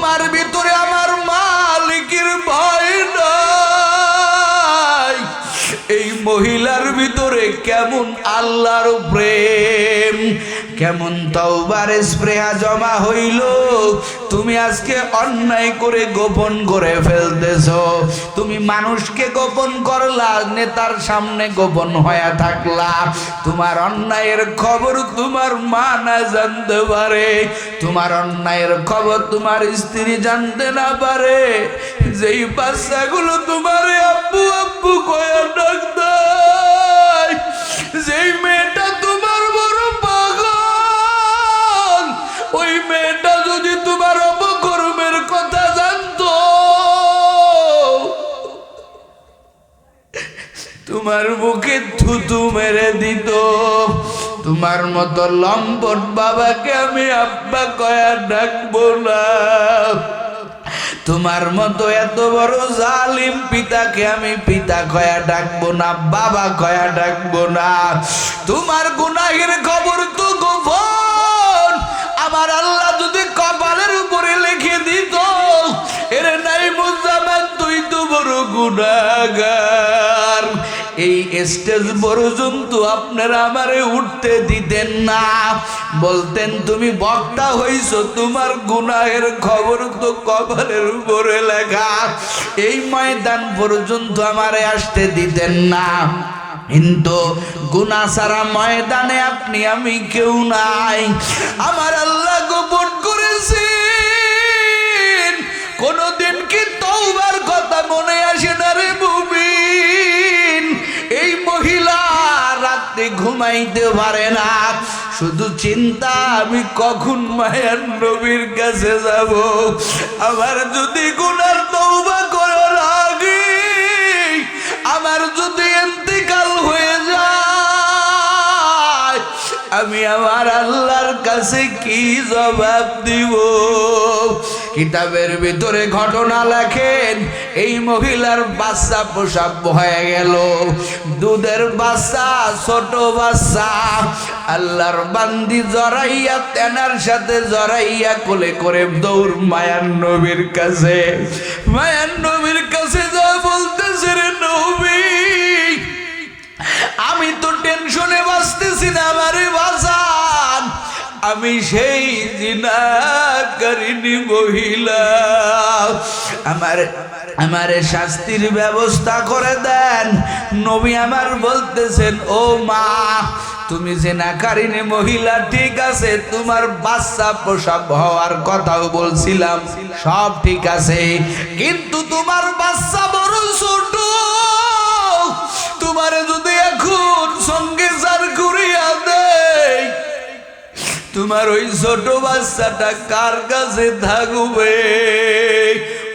তোমার ভিতরে আমার মালিকের ভয় নাই। এই মহিলার ভিতরে কেমন আল্লাহর প্রেম, কেমন তওবার স্পৃহা জমা হইল। তুমি আজকে অন্যায় করে গোপন করে ফেলতেছো। তুমি মানুষকে গোপন করলা, নেতার সামনে গোপন হয়ে থাকলা। তোমার অন্যায়ের খবর তোমার মা না জানতে পারে, তোমার অন্যায়ের খবর তোমার স্ত্রী জানতে না পারে। যেই বাচ্চাগুলো তোমারে আব্বু আব্বু কয়া ডাক দেয়, যেই মেয়েটা তোমার বড় পাগল, ওই মেয়েটা যদি তোমার অপকর্মের কথা জানতো, তোমার মুখে থুতু মেরে দিত। তোমার মতো লম্পট বাবাকে আমি আব্বা কয়া ডাকবো না। তোমার মতো এত বড় জালিম পিতাকে আমি পিতা কয়া ডাকবো না, বাবা কয়া ডাকবো না। তোমার গুনাহের খবর তো গোপন। আমার আল্লাহ যদি কপালের উপরে লিখে দিত, এরে নাই মুজাম্মেল তুই তো বড় গুনাহগার, এই স্টেজ পর্যন্ত আপনারা আমারে উঠতে দিতেন না। বলতেন তুমি বক্তা হইছো, তোমার গুনাহের খবর তো কপালের উপরে লেখা। এই ময়দান পর্যন্ত আমারে আসতে দিতেন না। কিন্তু গুনাহ ছাড়া ময়দানে আপনি আমি কেউ নাই। আমার আল্লাহ গোপন করেছেন। কোনদিন কি তওবার কথা মনে আসে না রে মুমিন? এই মহিলা রাতে ঘুমাইতে পারে না, শুধু চিন্তা আমি কখন মায়ার নবীর কাছে যাব। আমার যদি গুনার তওবা করার আগে আমার যদি ইন্তেকাল হয়ে যায়, আমি আমার আল্লাহর কাছে কি জবাব দিব? কিতাবের ভিতরে ঘটনা লেখেন, এই মহিলার বাচ্চা প্রসব হয়ে গেল, দুধের বাচ্চা, ছোট বাচ্চা। আল্লাহর বান্দি জড়াইয়া, তেনার সাথে জড়াইয়া কোলে করে দৌড় মায়ার নবীর কাছে। মায়ার নবীর কাছে যা বলতেছে, রে নবী, আমি তো টেনশনে বাঁচতেছি না, আমারে বাঁচান। আমি সেই জিনাকারিনী মহিলা, আমারে শাস্তির ব্যবস্থা করে দেন। নবী আমার বলতেছেন, ও মা, তুমি জিনাকারিনী মহিলা ঠিক আছে, তোমার বাচ্চা প্রসব হওয়ার কথাও বলছিলাম, সব ঠিক আছে, কিন্তু তোমার বাচ্চা বড় ছোট। তোমারে যদি এখন সঙ্গে সার করিয়া দেয়, তোমার ওই ছোট বাচ্চাটা কার কাছে থাকবে?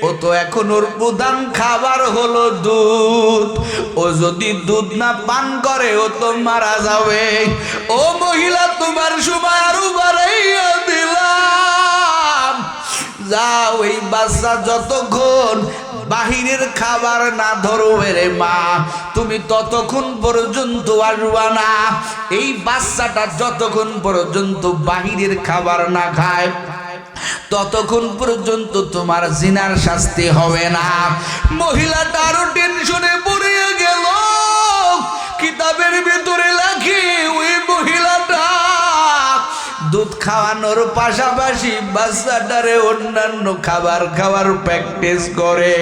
ও তো এখন ওর প্রধান খাবার হলো দুধ। ও যদি দুধ না পান করে ও তো মারা যাবে। ও মহিলা, তোমার সময় আরো বাড়াইয়া দিলাম। যাও, এই বাচ্চা যতক্ষণ বাহিরের খাবার না ধরবে রে মা, তুমি ততক্ষণ পর্যন্ত আসবা না। এই বাচ্চাটা যতক্ষণ পর্যন্ত বাহিরের খাবার না খায়, ততক্ষণ পর্যন্ত তোমার জিনার শাস্তি হবে না। মহিলাটা আরো টেনশনে পড়ে গেল। কিতাবের ভিতরে লেখে, ওই মহিলাটা দুধ খাওয়ানোর পাশাপাশি বাচ্চাটারে অন্যান্য খাবার খাওয়ার প্র্যাকটিস করে,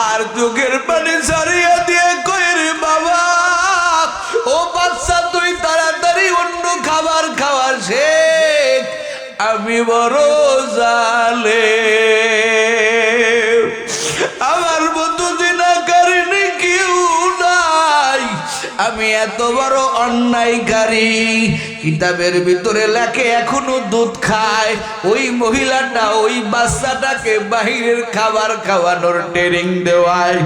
আর চোখের পানি ছাড়িয়ে দিয়ে কয়, রে বাবা, ও বাচ্চা, তুই তাড়াতাড়ি অন্য খাবার খাওয়া শেখ, আমি বড় জালেম, আমার মতো জিনাকারিনী কেউ নাই, আমি এত বড় অন্যায়কারী। কিতাবের ভিতরে লেখে, এখনো দুধ খায় ওই মহিলাটা, ওই বাচ্চাটাকে বাহিরের খাবার খাওয়ানোর ট্রেনিং দেওয়ায়।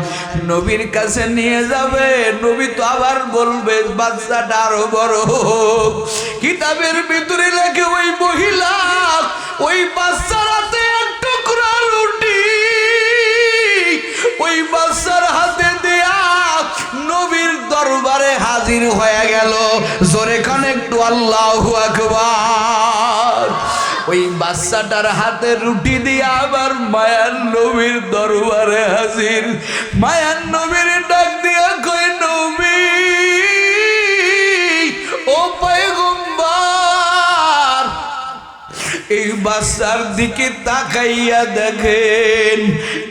নবীর কাছে নিয়ে যাবে, নবী তো আবার বলবে বাচ্চাটা আরো বড় হোক। কিতাবের ভিতরে লেখে, ওই মহিলা ওই বাচ্চার হাতে এক টুকরা রুটি ওই বাচ্চার হাতে দেয়া নবীর দরবারে হাজির হয়ে গেল। জোরে খান একটু আল্লাহু আকবার। ওই বাচ্চাটার হাতে রুটি দিয়ে আবার মায়ার নবীর দরবারে হাজির। মায়ার নবীর ডাক দিয়া কই, নবী ও পয়গম্বর, এই বাচ্চার দিকে তাকাইয়া দেখেন,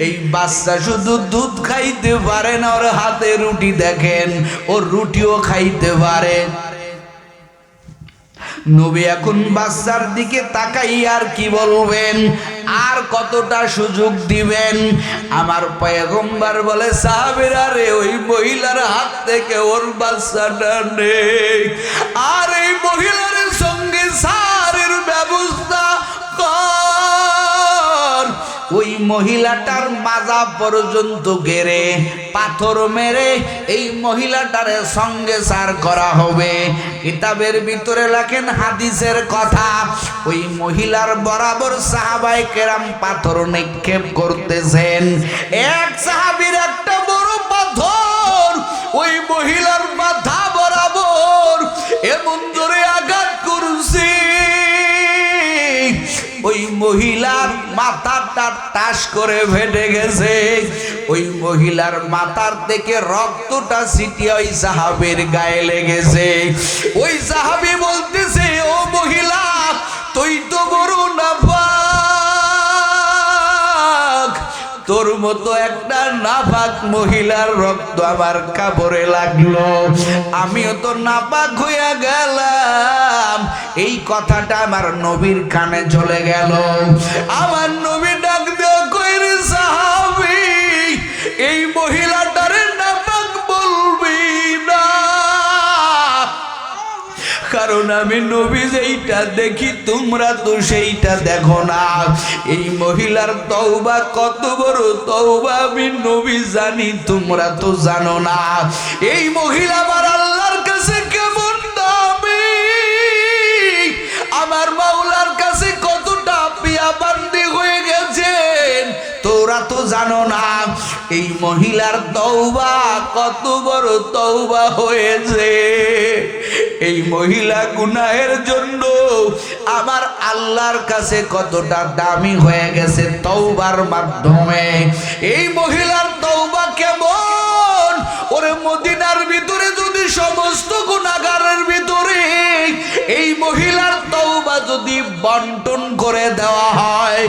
এই বাচ্চা শুধু দুধ খাইতে পারে না, ওর হাতে রুটি দেখেন, ওর রুটিও খাইতে পারে। নবী এখন বাচ্চার দিকে তাকাই আর কি বলবেন, আর কতটা সুযোগ দিবেন? আমার পয়গম্বর বলে, সাহাবীরা রে, ওই মহিলার হাত থেকে ওর বাচ্চাটা নেই, আর এই মহিলার সঙ্গে সারের ব্যবস্থা কর। ওই মহিলাটার মাজা পর্যন্ত গেড়ে পাথর মেরে এই মহিলাটারে সঙ্গে সার করা হবে। কিতাবের ভিতরে লেখেন হাদিসের কথা, ওই মহিলার বরাবর সাহাবায়ে কেরাম পাথর নিক্ষেপ করতেছেন। এক সাহাবীর একটা বড় পাথর ওই মহিলার মাথা বরাবর এমন জোরে আঘাত করছে, ওই মহিলার মাথাটা টাস করে ফেটে গেছে। ওই মহিলার মাথার থেকে রক্তটা ছিটিয়ে ওই সাহাবীর গায়ে লেগেছে। ওই সাহাবী বলতেছে, ও মহিলা, তুই তো বড় নাপাক, তোর মতো একটা নাপাক মহিলার রক্ত আমার কাপড়ে লাগলো, আমিও তো নাপাক হইয়া গেলাম। এই কথাটা আমার নবীর কানে চলে গেল। আমার নবী ডাক দিয়ে কইরে, সাহাবী, এই মহিলাটারে নাপাক বলবি না, কারণ আমি নবী যেইটা দেখি তোমরা তো সেইটা দেখো না। এই মহিলার তওবা কত বড় তওবা আমি নবী জানি, তোমরা তো জানো না। এই মহিলা আমার আল্লাহর কাছে কেমন দামি, আমার মাওলার কাছে কতটা পিয়া বান্দি হয়ে গেছেন, তোরা তো জানো না। এই মহিলার তওবা কত বড় তওবা হয়েছে। এই মহিলা গুনাহের জন্য আমার আল্লাহর কাছে কতটা দামি হয়ে গেছে তওবার মাধ্যমে। এই মহিলার তওবা কেমন, ওরে মদিনার ভিতরে যদি সমস্ত গুনাহগারের ভিতরে এই মহিলার তওবা যদি বন্টন করে দেওয়া হয়,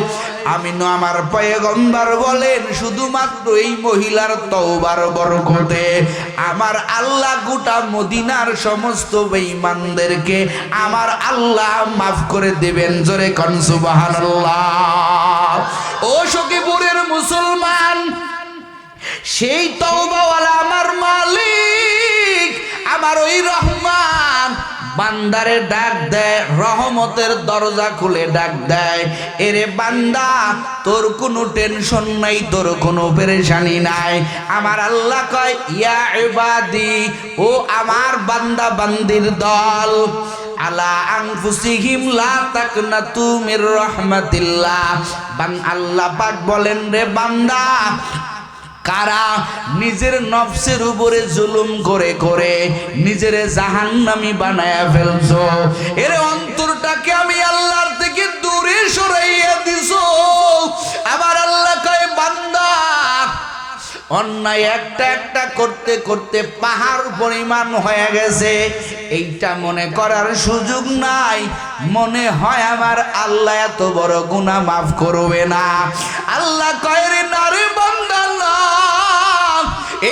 আমি না আমার পয়গম্বর বলেন, শুধুমাত্র এই মহিলার তওবার বরকতে আমার আল্লাহ গোটা মদিনার সমস্ত বেঈমানদেরকে আমার আল্লাহ মাফ করে দেবেন। জোরে কোন সুবহানাল্লাহ। ও সখীপুরের মুসলমান, সেই তওবাওয়ালা আমার মালিক, আমার ওই রহমান বান্দারে ডাক দেয়, রহমতের দরজা খুলে ডাক দেয়, এরে বান্দা, তোর কোনো টেনশন নাই, তোর কোনো পেরেশানি নাই। আমার আল্লাহ কয়, ইয়া ইবাদি, ও আমার বান্দা বান্দির দল, আলা আনফুসিহিম লা তাকনাতু মির রাহমাতিল্লাহ। আল্লাহ পাক বলেন, রে বান্দা, কারা নিজের নফসের উপরে জুলুম করে করে নিজের জাহান্নামী বানায়া ফেলছো, এর অন্তরটাকে আমি আল্লাহর থেকে দূরে সরাইয়া দিছো। আবার আল্লাহ কয়, বান্দা, অন্যায় একটা একটা করতে করতে পাহাড় পরিমাণ হয়ে গেছে, এইটা মনে করার সুযোগ নাই, মনে হয় আমার আল্লাহ এত বড় গুনাহ মাফ করবে না। আল্লাহ কয়, রে না রে বান্দা, না,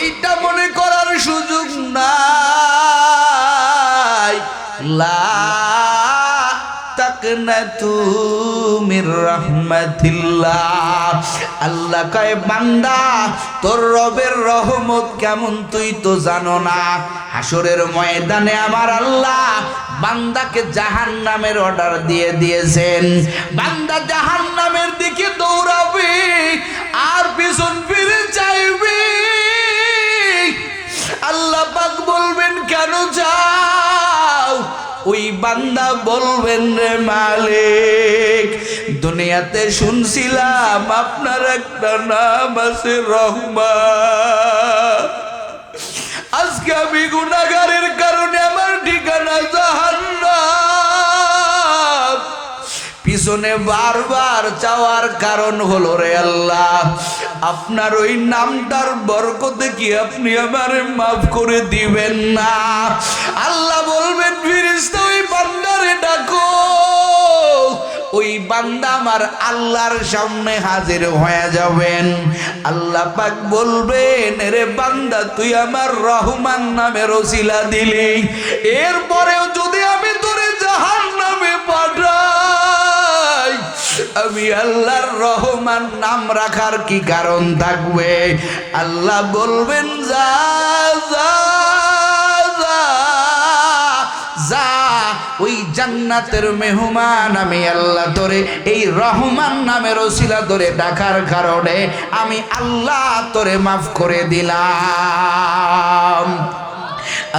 এইটা মনে করার সুযোগ নাই। লা তাকনাতু মির রাহমাতিল্লাহ। আল্লাহ কয়, বান্দা, তোর রবের রহমত কেমন তুই তো জানো না। হাসরের ময়দানে আমার আল্লাহ বান্দাকে জাহান্নামের অর্ডার দিয়ে দিয়েছেন। বান্দা জাহান্নামের দিকে দৌড়াবে আর পিছন ফিরে চাইবে। আল্লাহ পাক বলবেন, কেন যাও? ওই বান্দা বলবেন, রে মালিক, দুনিয়াতে শুনছিলাম আপনার একটা নাম আছে রহমান, আজকে আমি গুনাহগারের কারণে আমার ঠিকানা জাহান্নাম। পিছনে বারবার চাওয়ার কারণ হলো রে আল্লাহ আপনার ওই নামটার বরকতে কি আপনি আমারে মাফ করে দিবেন না? আল্লাহ বলবেন ফেরেশতা ওই বান্দারে ডাকো। ওই বান্দা আমার আল্লাহর সামনে হাজির হয়ে যাবেন। আল্লাহ পাক বলবেন রে বান্দা তুই আমার রহমান নামের ওসিলা দিলি, এরপরেও যদি আমি তোরে জাহান্নামে পাঠাই আমি আল্লাহর রহমান নাম রাখার কি কারণ থাকবে? আল্লাহ বলবেন যা যা যা ওই জান্নাতের মেহমান আমি আল্লাহ তোরে এই রহমান নামের ওসিলা ধরে ডাকার কারণে আমি আল্লাহ তোরে মাফ করে দিলাম।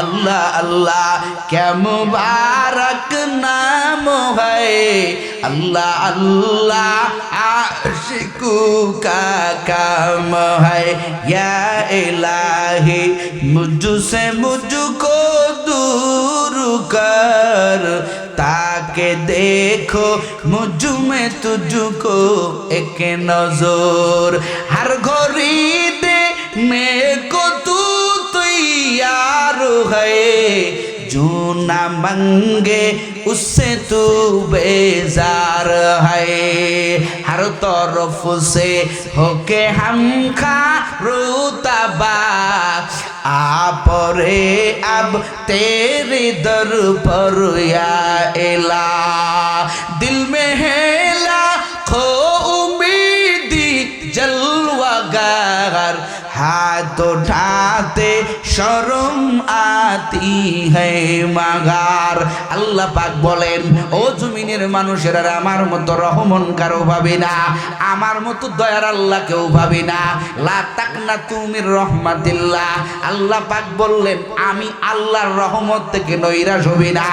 अल्लाह अल्लाह क्या मुबारक नाम है, अल्लाह अल्लाह आशिकू का काम है, या इलाही मुझसे मुझको दूर कर ताके देखो मुझ में तुझको एक नजर, हर घड़ी देने को तू तैयार है, जो ना मंगे उससे तू बेजार है, हर तरफ से होके हम खारूतबा आप रे अब तेरे दर पर या इला, दिल में है लाखों उम्मीदी जलवागर, हाथ उठाते शर्म आती है मगर। আল্লাহ পাক বলেন ও জমিনের মানুষেরা আমার মতো রহমান কারো ভাবে না, আমার মতো দয়ার আল্লাহ কেউ ভাবে না, লা তাকনাতু মির রাহমাতিল্লাহ। আল্লাহ পাক বললেন আমি আল্লাহর রহমত থেকে নৈরাশ হবি না।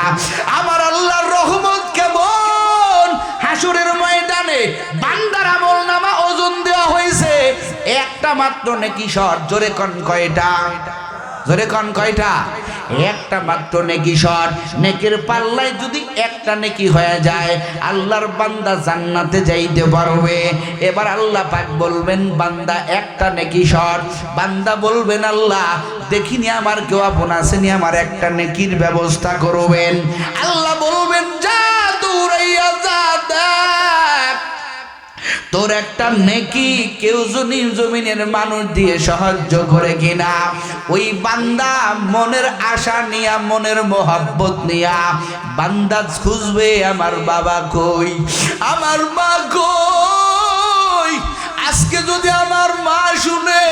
আমার আল্লাহর রহমত কেমন? হাসরের ময়দানে বান্দার আমলনামা ওজন দেওয়া হয়েছে একটা মাত্র নেকি শট। জোরে কোন কয়টা? জোরে কোন কয়টা? একটা মাত্র নেকি শট। নেকির পাল্লায় যদি একটা নেকি হয়ে যায় আল্লাহর বান্দা জান্নাতে যাইতে পারবে। এবার আল্লাহ পাক বলবেন বান্দা একটা নেকি শট। বান্দা বলবেন আল্লাহ দেখিনি আমার কেউ আপন আসেনি, আমার একটা নেকির ব্যবস্থা করবেন। আল্লাহ বলবেন যা দৌড়াইয়া যা দেখ তোর একটা নেকি কেউ যদি জমিনের মানুষ দিয়ে সাহায্য করে কিনা। ওই বান্দা মনের আশা নিয়া মনের মোহাব্বত নিয়া বান্দা খুঁজবে আমার বাবা কই, আমার মা কই। আজকে যদি আমার মা শুনে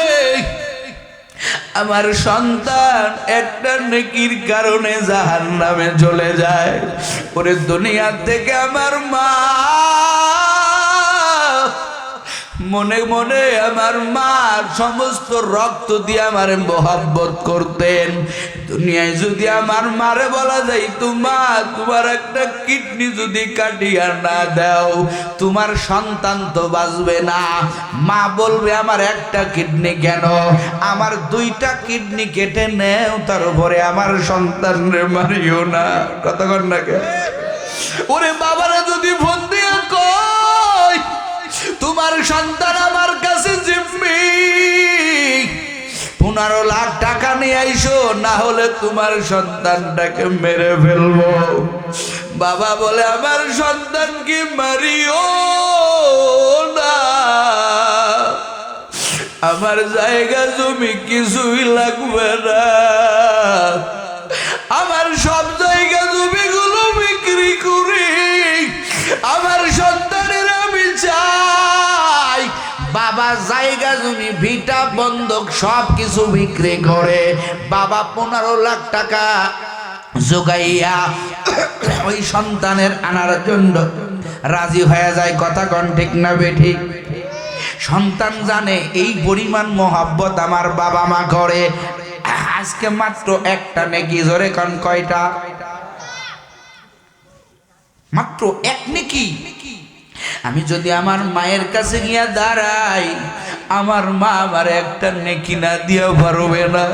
আমার সন্তান একটা নেকির কারণে জাহান্নামে চলে যায়, ওরে দুনিয়া থেকে আমার মা মনে মনে আমার মার সমস্ত রক্ত দিয়ে আমার মোহাব্বত করতেন। দুনিয়ায় যদি আমার মারে বলা যায় তোমার একটা কিডনি যদি কাটিয়া না দাও তোমার সন্তান তো বাঁচবে না। মা বলবে আমার একটা কিডনি কেন, আমার দুইটা কিডনি কেটে নেও, তার উপরে আমার সন্তানরে মারিও না। কতক্ষণ না কে ওরে বাবারা যদি ফোন দিয়া কয় তোমার সন্তান আমার কাছে জিম্মি, 15 লাখ টাকা নিয়ে আইসো, না হলে তোমার সন্তানটাকে মেরে ফেলবো। বাবা বলে আমার সন্তানকে মারিও না, আমার জায়গা জমি কিছুই লাগবে না, আমার সব জায়গা জমিগুলো বিক্রি করি আমার সন্তানের আমি চাই। বাবা জায়গা জমি ভিটা বন্ধক সব কিছু বিক্রি করে বাবা 15 লাখ টাকা জোগাইয়া ওই সন্তানের আনার জন্য রাজি হয়ে যায়। কথা কোন ঠিক না বেঠিক? সন্তান জানে এই পরিমাণ মোহাব্বত আমার বাবা মা করে। আজকে মাত্র একটা নেকি। জোরে কোন কয়টা? মাত্র এক নেকি। আমি যদি আমার মায়ের কাছে গিয়া দাঁড়াই আমার মা আমার একটা নেকি না দিয়া পারবে না।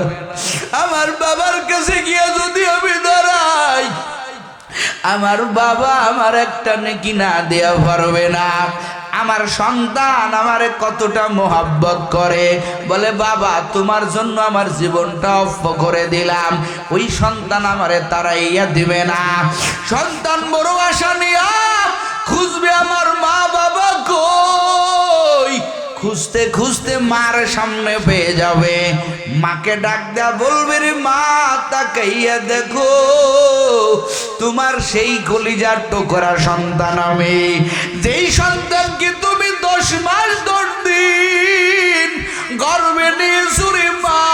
আমার বাবার কাছে গিয়া যদি আমি দাঁড়াই আমার বাবা আমার একটা নেকি না দেয়া পারবে না। আমার সন্তান আমারে কতটা মোহাব্বত করে, বলে বাবা তোমার জন্য আমার জীবনটা অফ করে দিলাম। ওই সন্তান আমারে তাড়াইয়া দিবে না। সন্তান বড় আশা নিয়া খুঁজবে আমার মা বাবা কই। খুঁজতে খুঁজতে মার সামনে পেয়ে যাবে। মাকে ডাক দেয়া বলবে রে মা তাকাইয়া দেখো, তোমার সেই কলিজার টুকরা সন্তান আমি, যেই সন্তানকে তুমি 10 মাস 10 দিন গর্ভে নিয়েছো রে মা,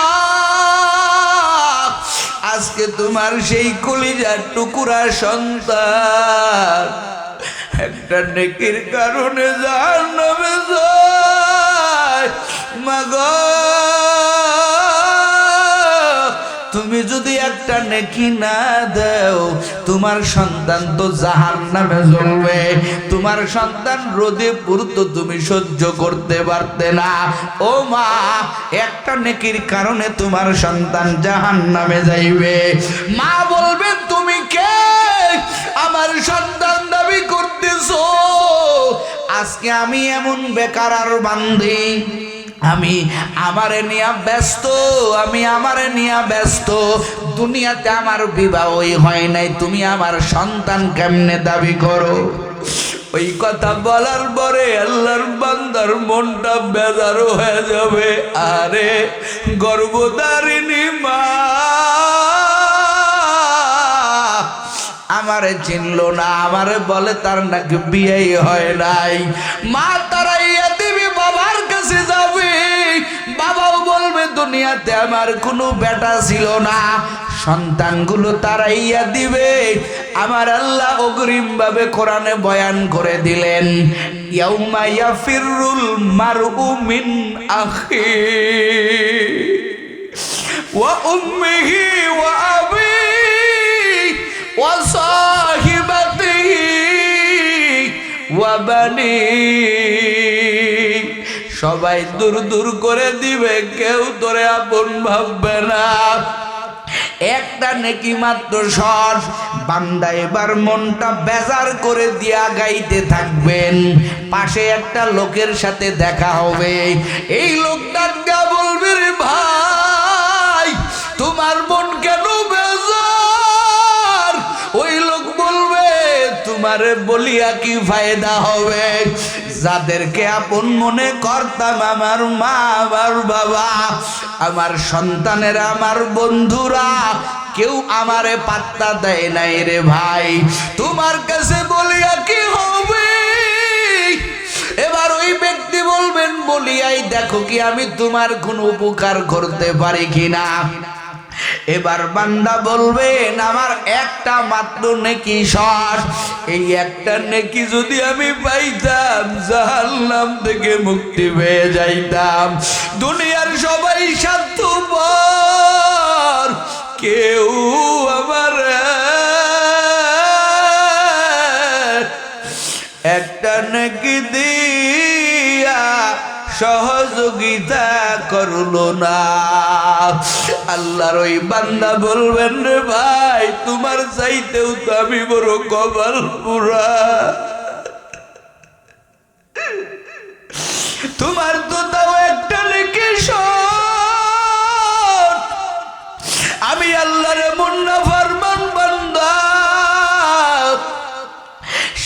আজকে তোমার সেই কলিজার টুকরা সন্তান একটা নেকির কারণে জাহান্নামে যায়। মাগো তুমি যদি একটা নেকি না দাও তোমার সন্তান তো জাহান্নামে জ্বলবে। তোমার সন্তান রোদে পুরতো তুমি সহ্য করতে পারতে না। ও মা একটা নেকির কারণে তোমার সন্তান জাহান্নামে যাইবে। মা বলবে তুমি কে আমার সন্তান দাবি করতেছো? আজকে আমি এমন বেকার আর বান্দি, আমি আমারে নিয়া ব্যস্ত, আমি আমারে নিয়া ব্যস্ত, দুনিয়াতে আমার বিবাহই হয় নাই, তুমি আমার সন্তান কেমনে দাবি করো? ওই কথা বলার পরে আল্লাহর বান্দার মনটা বেজার হয়ে যাবে। আরে গর্ভধারিণী মা আমারে চিনলো না, আমারে বলে তার নাকি বিয়েই হয় নাই। মা তারাইয়া দিবি বাবার কাছে যাবে, বাবাও বলবে দুনিয়াতে আমার কোনো বেটা ছিল না। সন্তানগুলো তারাইয়া দিবে। আমার আল্লাহ অগ্রিম ভাবে কোরআনে বয়ান করে দিলেন, ইয়াউমা ইয়াফিরুল মারউ মিন আখি ওয়া উম্মিহি ওয়া আবি ওয়া সাহিবাতিহি ওয়া বানি। সবাই দূর দূর করে দিবে, কেউ তোরে আপন ভাববে না। একটা নেকি মাত্র শর্ট। বান্দা এবার মনটা বেজার করে দিয়া গাইতে থাকবেন। পাশে একটা লোকের সাথে দেখা হবে। এই লোকটা বলবে রে ভাই তোমার মন কেন বেজার? ওই লোক বলবে তোমারে বলিয়া কি ফায়দা হবে? যাদেরকে আপন মনে করতাম, আমার মা আমার বাবা আমার সন্তানেরা আমার বন্ধুরা, কেউ আমারে পাত্তা দেয় নাই রে ভাই, তোমার কাছে বলিয়া কি হবে? এবার ওই ব্যক্তি বলবেন বলিয়াই দেখো কি আমি তোমার কোনো উপকার করতে পারি কিনা। এবার বান্দা বলবেন আমার একটা মাত্র নেকি শর্ট, এই একটা নেকি যদি আমি পাইতাম জাহান্নাম থেকে মুক্তি পেয়ে যাইতাম। দুনিয়ার সবাই স্বার্থপর, কেউ আমার একটা নেকি দিয়া সহযোগিতা করলো না। আল্লাহর ওই বান্দা বলবেন রে ভাই তোমার চাইতেও তো আমি বড় কপাল পুরা, তোমার তো তাও একটা নেকি শর্ট। আমি আল্লাহর মুন্না ফরমান বান্দা,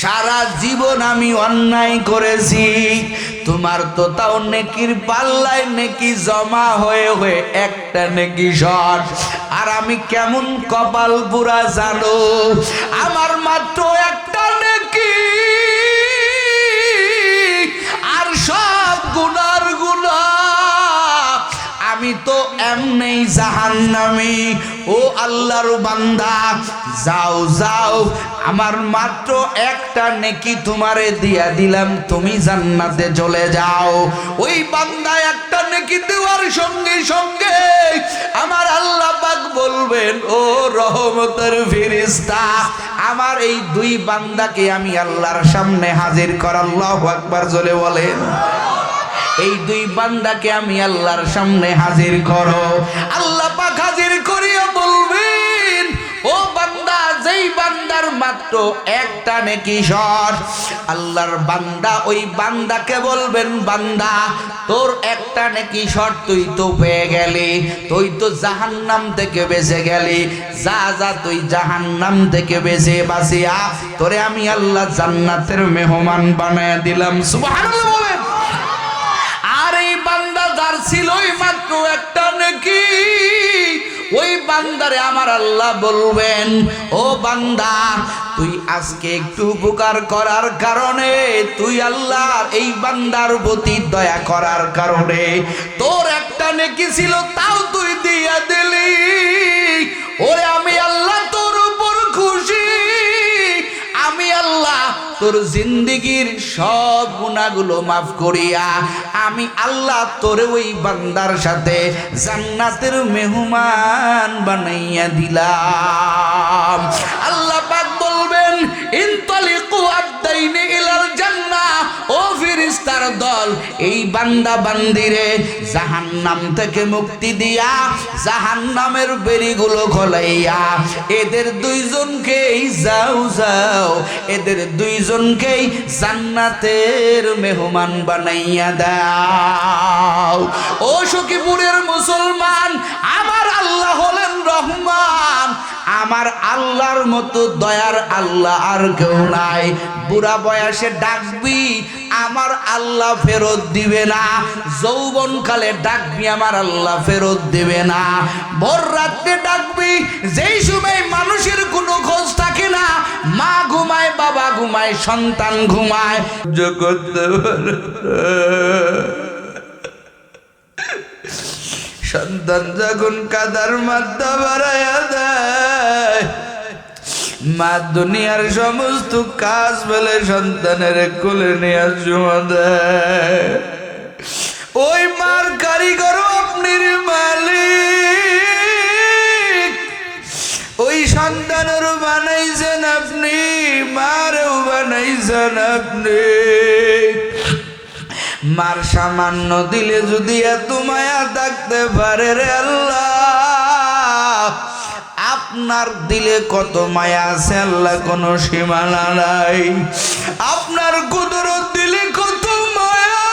সারা জীবন আমি অন্যায় করেছি, তোমার তো তাও নেকির পাল্লায় নেকি জমা হয়ে হয়ে একটা নেকি শর্ট। আর আমি কেমন কপাল পুরা জানো, আমার মাত্র একটা নেকি আর সব গুনার গুনাহ। আমি তো এমনি জাহান্নামী। ও আল্লাহর বান্দা যাও যাও, আমার মাত্র একটা নেকি তোমারে দিয়া দিলাম, তুমি জান্নাতে চলে যাও। ওই বান্দা একটা নেকি দেওয়ার সঙ্গে সঙ্গে আমার আল্লাহ পাক বলবেন ও রহমতের ফেরেশতা আমার এই দুই বান্দাকে আমি আল্লাহর সামনে হাজির কর। আল্লাহু আকবার জোরে বলেন। এই দুই বান্দাকে আমি আল্লাহর সামনে হাজির করো। আল্লাহ পাক হাজির করিয়া বলবেন ও বান্দা, যেই বান্দার মাত্র একটা নেকি শট। আল্লাহর বান্দা ওই বান্দাকে বলবেন, বান্দা তোর একটা নেকি শট তুই তো পেয়ে গেলি, তুই তো জাহান্নাম থেকে বেঁচে গেলি। যা যা তুই জাহান্নাম থেকে বেঁচে বাঁচিয়া তোরে আমি আল্লাহ জান্নাতের মেহমান বানায় দিলাম। সুবহানাল্লাহ বলেন। আর এই বান্দা যার ছিল মাত্র একটা নেকি, ওই বান্দারে আমার আল্লাহ বলবেন, ও বান্দা তুই আজকে একটু উপকার করার কারণে, তুই আল্লাহর এই বান্দার প্রতি দয়া করার কারণে তোর একটা নেকি ছিল তাও তুই দিয়া দিলি। ওরে আমি আল্লাহ তোর উপর খুশি, আমি আল্লাহ তোর জিন্দেগীর সব গুনাহগুলো মাফ করিয়া আমি আল্লাহ তোরে ওই বান্দার সাথে জান্নাতের মেহমান বানাইয়া দিলাম। আল্লাহ পাক বলবেন, ইনতালিকু আবদাইনি ইলাল জান্নাহ, ও ফেরেশতার দল এই বান্দা বান্দিরে জাহান্নাম থেকে মুক্তি দিয়া জাহান্নামের বেড়িগুলো খোলাইয়া এদের দুইজনকেই যাও যাও এদের দুইজনকেই জান্নাতের মেহমান বানাইয়া দাও। ও সখীপুরের মুসলমান, আমার আল্লাহ হলেন রহমান, আমার আল্লাহর মতো দয়ার আল্লাহ আর কেউ নাই। বুড়া বয়সে ডাকবি আমার আল্লাহ ফেরত দিবে না, যৌবন কালে ডাকবি আমার আল্লাহ ফেরত দিবে না, ভোর রাতে ডাকবি যেই সময় মানুষের কোনো খোঁজ থাকে না, মা ঘুমায়, বাবা ঘুমায়, সন্তান ঘুমায়, জগৎ সন্তান যখন কাদার মাথা বাড়াইয়া দেয়, মা দুনিয়ার সমস্ত কাজ ফেলে সন্তানের কোলে নিয়ে চুমা দেয়। ওই মার কারিগর আপনি মালিক, ওই সন্তানের বানাইছেন আপনি, মারেও বানাইছেন আপনি। মার সামান্য দিলে যদি এত মায়া থাকতে পারে রে আল্লাহ, আপনার দিলে কত মায়া আছে আল্লাহ, কোনো সীমানা নাই। আপনার কুদরত দিলে কত মায়া,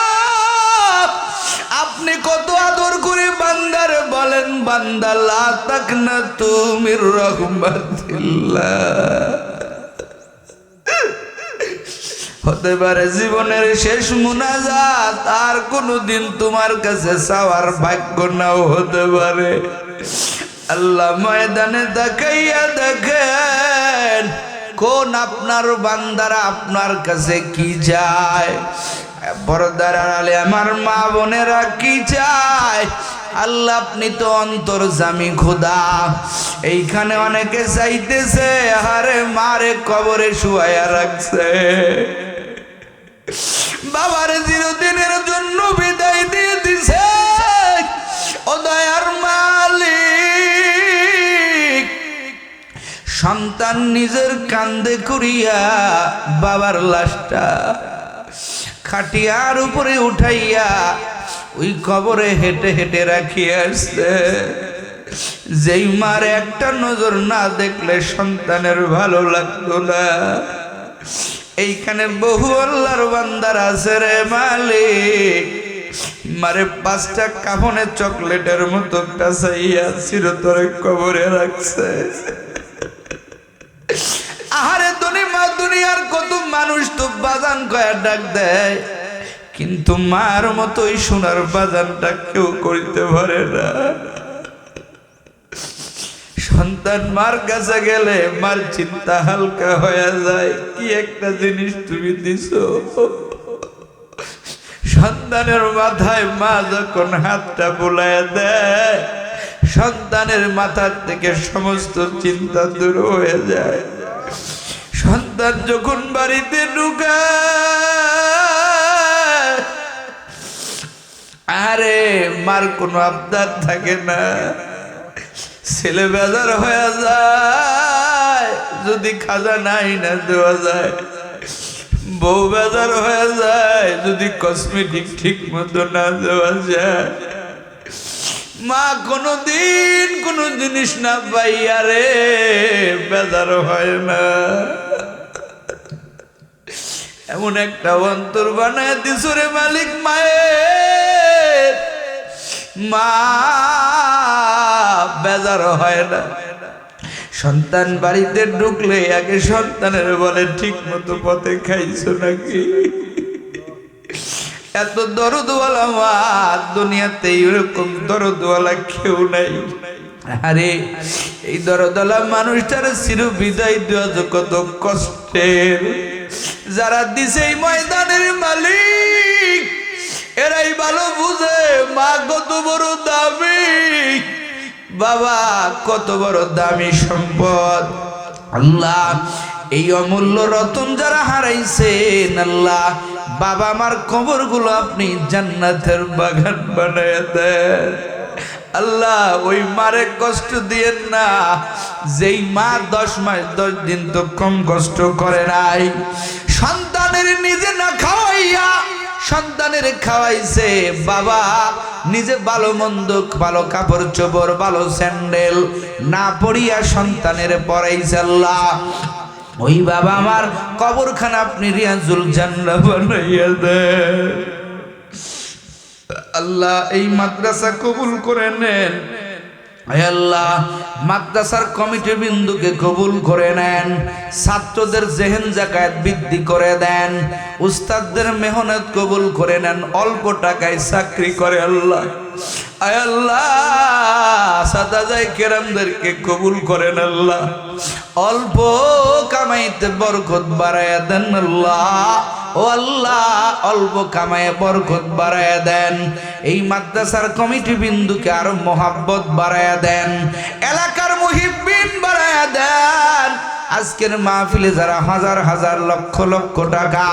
আপনি কত আদর করে বান্দার বলেন, বান্দা লা তাকনাতু মির রাহমাতিল্লাহ। হতে পারে জীবনের শেষ মুনাজাত, আর কোনদিন তোমার কাছে চাওয়ার ভাগ্য নাও হতে পারে। আল্লাহ ময়দানে দেখাইয়া দেখেন কোন আপনার বান্দারা আপনার কাছে কি চায়। পর্দার আড়ালে আমার মা বোনেরা কি চায়, আল্লাহ আপনি তো অন্তর্যামী খোদা। এইখানে অনেকে চাইতেছে আরে মারে কবরে শুয়াইয়া রাখছে, বাবার চিরদিনের জন্য বিদায় দিয়ে দিছে। ও দয়ার মালিক, সন্তান নিজের কান্দে করিয়া বাবার লাশটা খাটিয়ার উপরে উঠাইয়া ওই কবরে হেঁটে হেঁটে রাখিয়া আসছে। যেই মার একটা নজর না দেখলে সন্তানের ভালো লাগতো না, এইখানে বহু আল্লাহর বান্দার আছে রে মালিক, মারে 5টা কাফনে চকলেটের মতো পেঁচাইয়া চিরতরে কবরে রাখছে। আহারে মা দুনিয়ার কত মানুষ তো বাজান কয়া ডাক দেয়, কিন্তু মার মতোই সোনার বাজানটা কেউ করিতে পারে না। সন্তান মার কাছে গেলে মার চিন্তা হালকা হয়ে যায়, কি একটা জিনিস তুমি দিছো। সন্তানের মাথায় মা যখন হাতটা বুলাইয়া দেয়, সন্তানের মাথার থেকে সমস্ত চিন্তা দূর হয়ে যায়। সন্তান যখন বাড়িতে ঢুকায়, আরে মার কোনো আবদার থাকে না, ছেলে বেজার হয়ে যায় যদি খাজা নাই না দেওয়া যায়, বউ বেজার হয়ে যায় যদি কসমেটিক ঠিক মতো না দেওয়া যায়, মা কোনদিন কোন জিনিস না পাইয়া রে বেজার হয় না। এমন একটা অন্তর বানায় দিছ রে মালিক মায়ের, মা বেজার হয় না। সন্তান বাড়িতে ঢুকলে আগে সন্তানের বলে ঠিক মতো পথে খাইছো নাকি। এত দরদওয়ালা মা দুনিয়াতে এরকম দরদওয়ালা কেউ নাই। আরে এই দরদওয়ালা মানুষটার চির বিদায় দেওয়া যে কত কষ্টের। যারা দিছে এই ময়দানের মালিক এরাই ভালো বুঝে মা কত বড় দামি, বাবা কত বড় দামি সম্পদ। আল্লাহ এই অমূল্য রতন যারা হারাইছেন, আল্লাহ বাবা আমার কবর গুলো আপনি জান্নাতের বাগান বানায় দেন। আল্লাহ ওই মারে কষ্ট দিয়েন না যেই মা 10 মাস 10 দিন তো কম কষ্ট করে নাই। সন্তানের নিজে না খাওয়াইয়া সন্তানের খাওয়াইছে, বাবা নিজে ভালো মন্দ ভালো কাপড় চোপড় ভালো স্যান্ডেল না পরিয়া সন্তানের পরাইছে। আল্লাহ ওই বাবা আমার কবরখানা আপনি রিয়াজুল জান্নাহ বানাইয়া দেন। আল্লাহ এই মাদ্রাসা কবুল করে নেন। হে আল্লাহ মাদ্রাসার কমিটি বিন্দুকে কবুল করে নেন, ছাত্রদের জেহেন জাকাত বৃদ্ধি করে দেন, উস্তাদদের মেহনত কবুল করে নেন, অল্প টাকায় চাকরি করে আল্লাহ। আয় আল্লাহ সাদাজাই কেরামদেরকে কবুল করেন আল্লাহ, অল্প কামাইতে বরকত বাড়ায়া দেন আল্লাহ। ও আল্লাহ অল্প কামায়ে বরকত বাড়ায়া দেন, এই মাদ্রাসার কমিটি বিন্দুকে আরো মোহাব্বত বাড়ায়া দেন, এলাকার মুহিব্বিন বাড়ায়া দেন। আজকের মাহফিলে যারা হাজার হাজার লক্ষ লক্ষ টাকা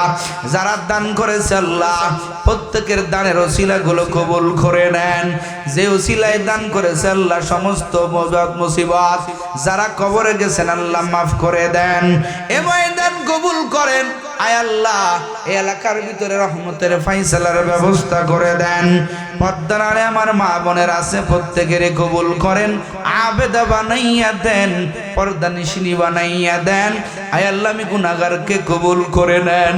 যারা দান করেছে আল্লাহ প্রত্যেকের দানের ওসিলাগুলো কবুল করে নেন। যে ওসিলায় দান করেছে আল্লাহ সমস্ত মুসিবত যারা কবরে গেছেন আল্লাহ মাফ করে দেন, এ ময়দান কবুল করেন। আয় আল্লাহ এই এলাকার ভিতরে রহমতের ফাইসালার ব্যবস্থা করে দেন। পর্দার আড়ে আমার মা বোনের আছে প্রত্যেকের কবুল করেন, আবেদা বানাইয়া দেন, পর্দা নিশিনী বানাইয়া দেন। আয় আল্লাহ আমি গুনাহগারকে কবুল করে নেন,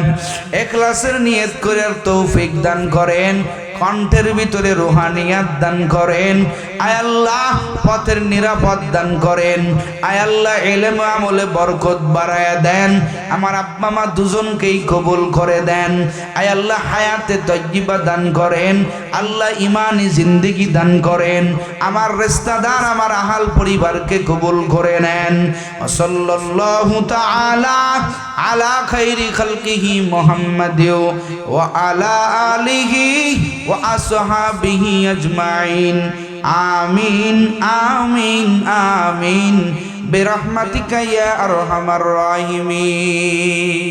ইখলাসের নিয়ত করে তৌফিক দান করেন, কণ্ঠের ভিতরে রুহানিয়াত দান করেন। আয় আল্লাহ পথের নিরাপদ দান করেন। আয় আল্লাহ ইলম আমলে বরকত বাড়ায়া দেন। আমার আব্বা মা দুজনকেই কবুল করে দেন। আয় আল্লাহ হায়াতে তয়্যিবা দান করেন। আল্লাহ ইমানি জিন্দেগি দান করেন। আমার রিশতেদার আমার আহাল পরিবারকে কবুল করে নেন। সাল্লাল্লাহু তাআলা আলা খাইরি খালকিহি মুহাম্মাদিউ ওয়া আলা আলিহি ওয়া আসহাবিহি আজমাইন। আমিন আমিন আমিন বিরহমাতিকা ইয়া আরহামার রাহিমিন।